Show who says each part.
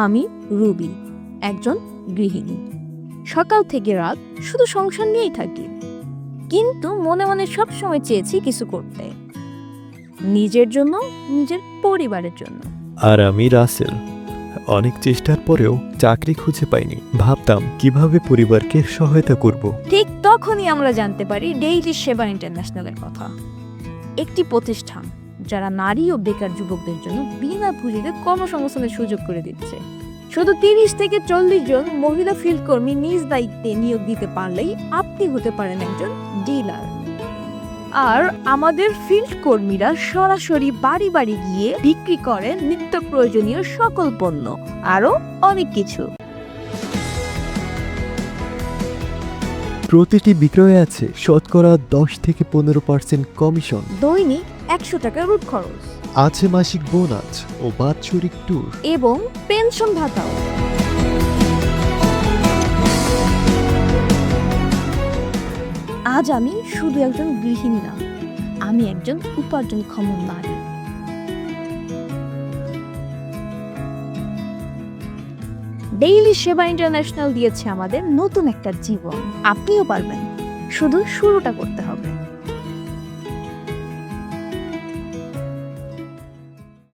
Speaker 1: আমি রুবি, একজন গৃহিণী। সকাল থেকে রাত শুধু সংসার নিয়েই থাকি, কিন্তু মনে মনে সবসময় চেয়েছি কিছু করতে, নিজের জন্য, নিজের পরিবারের জন্য।
Speaker 2: আর আমি রাসেল, অনেক চেষ্টার পরেও চাকরি খুঁজে পাইনি। ভাবতাম কিভাবে পরিবারকে সহায়তা করব।
Speaker 1: ঠিক তখনই আমরা জানতে পারি ডেইলি সেবা ইন্টারন্যাশনালের কথা, একটি প্রতিষ্ঠান যারা নারী ও বেকার যুবকদের জন্য বিনা পুঁজিতে কর্মসংস্থানের সুযোগ করে দিচ্ছে। শুধু 30 থেকে 40 জন মহিলা ফিল্ড কর্মী নিজ দায়িত্বে নিয়োগ দিতে পারলেই আপনি হতে পারেন একজন ডিলার। আর আমাদের ফিল্ড কর্মীরা সরাসরি বাড়ি বাড়ি গিয়ে বিক্রি করেন নিত্য প্রয়োজনীয় সকল পণ্য, আরো অনেক কিছু।
Speaker 2: প্রতিটি বিক্রয়ে আছে শতকরা 10 থেকে 15% কমিশন।
Speaker 1: দৈনিক 100 টাকা রুট খরচ
Speaker 2: আছে মাসিক বোনাস ও বাৎসরিক ট্যুর।
Speaker 1: এবং পেনশন ভাতাও। আজ আমি শুধু একজন গৃহিণী না, আমি একজন উপার্জনক্ষম নারী। ডেইলি সেবা ইন্টারন্যাশনাল দিয়েছে আমাদের নতুন একটা জীবন। আপনিও পারবেন, শুধু শুরুটা করতে হবে।